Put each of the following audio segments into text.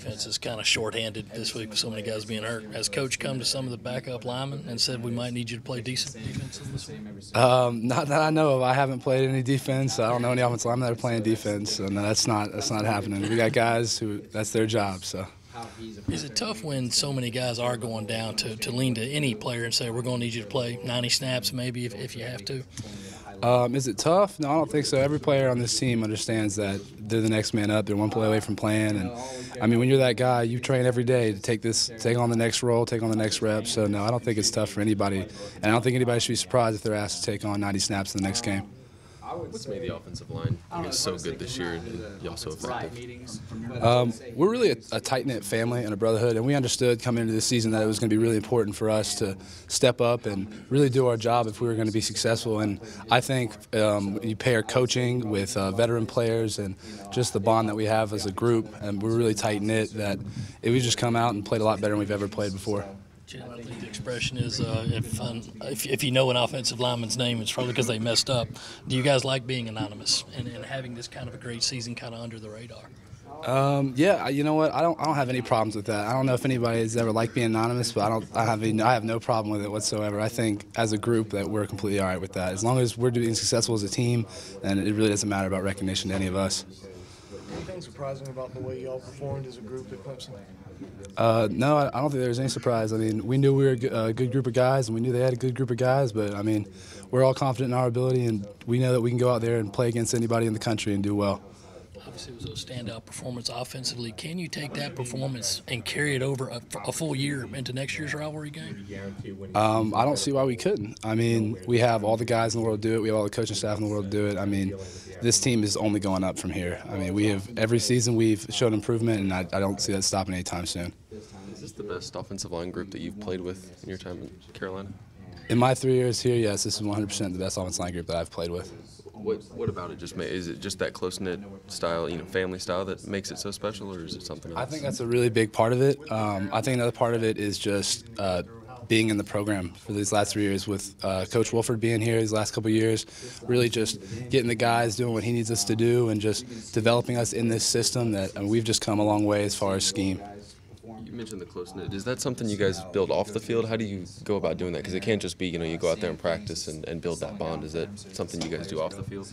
Defense is kind of shorthanded this week with so many guys being hurt. Has Coach come to some of the backup linemen and said we might need you to play decent defense this week? Not that I know of. I haven't played any defense. I don't know any offensive linemen that are playing defense, so no, that's not happening. We got guys who that's their job. So. Is it tough when so many guys are going down to lean to any player and say we're going to need you to play 90 snaps maybe if you have to? Is it tough? No, I don't think so. Every player on this team understands that they're the next man up. They're one play away from playing. And, I mean, when you're that guy, you train every day to take on the next role, take on the next rep. So, no, I don't think it's tough for anybody. And I don't think anybody should be surprised if they're asked to take on 90 snaps in the next game. What's made the offensive line so good this year and y'all so effective? We're really a tight-knit family and a brotherhood, and we understood coming into this season that it was going to be really important for us to step up and really do our job if we were going to be successful. And I think you pair coaching with veteran players and just the bond that we have as a group, and we're really tight-knit that we just come out and played a lot better than we've ever played before. I think the expression is if you know an offensive lineman's name, it's probably because they messed up. Do you guys like being anonymous and having this kind of a great season kind of under the radar? Yeah, you know what? I don't have any problems with that. I don't know if anybody has ever liked being anonymous, but I have no problem with it whatsoever. I think as a group that we're completely all right with that. As long as we're being successful as a team, then it really doesn't matter about recognition to any of us. Anything surprising about the way y'all performed as a group at Clemson? No, I don't think there was any surprise. I mean, we knew we were a good group of guys, and we knew they had a good group of guys, but, I mean, we're all confident in our ability, and we know that we can go out there and play against anybody in the country and do well. Obviously, it was a standout performance offensively. Can you take that performance and carry it over a full year into next year's rivalry game? I don't see why we couldn't. I mean, we have all the guys in the world to do it. We have all the coaching staff in the world to do it. I mean, this team is only going up from here. I mean, every season we've shown improvement, and I don't see that stopping anytime soon. Is this the best offensive line group that you've played with in your time in Carolina? In my 3 years here, yes, this is 100% the best offensive line group that I've played with. What about it is it just that close-knit style, family style that makes it so special, or is it something else? I think that's a really big part of it. I think another part of it is just being in the program for these last 3 years with Coach Wolford being here these last couple of years, really just getting the guys doing what he needs us to do and just developing us in this system that we've just come a long way as far as scheme. You mentioned the close-knit. Is that something you guys build off the field? How do you go about doing that? Because it can't just be, you go out there and practice and build that bond. Is that something you guys do off the field?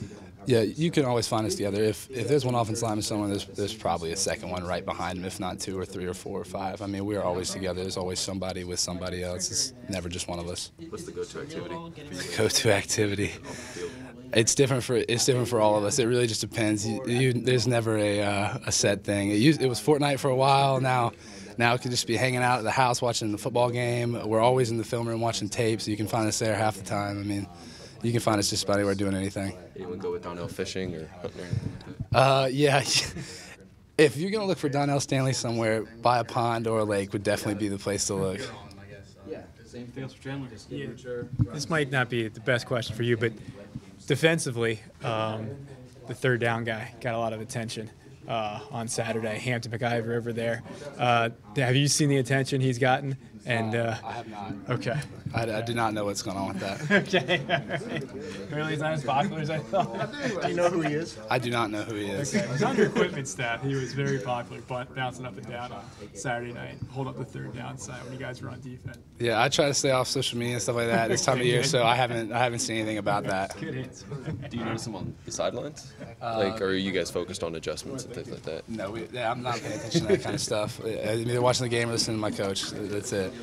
Yeah, you can always find us together. If there's one offensive lineman somewhere, there's probably a second one right behind him, if not 2 or 3 or 4 or 5. I mean, we're always together. There's always somebody with somebody else. It's never just one of us. What's the go-to activity? Go-to activity. It's different for all of us. It really just depends. There's never a set thing. It was Fortnite for a while. Now it could just be hanging out at the house watching the football game. We're always in the film room watching tape, so you can find us there half the time. I mean, you can find us just about anywhere doing anything. Anyone go with Donnell fishing or hunting or anything like that? Yeah. If you're going to look for Donnell Stanley somewhere, by a pond or a lake would definitely be the place to look. Anything else for Chandler? Yeah. This might not be the best question for you, but defensively, the third down guy got a lot of attention on Saturday. Hampton McIver over there. Have you seen the attention he's gotten? And I have not. Okay. I do not know what's going on with that. Okay. Really, he's not as popular as I thought. Do you know who he is? I do not know who he is. Okay. He's on your equipment staff. He was very popular, bouncing up and down on Saturday night. Hold up the third down side when you guys were on defense. Yeah, I try to stay off social media and stuff like that this time of year, so I haven't seen anything about that. Good answer. Do you notice him on the sidelines? Or are you guys focused on adjustments and things like that? No, I'm not paying attention to that kind of stuff. I'm either watching the game or listening to my coach. That's it.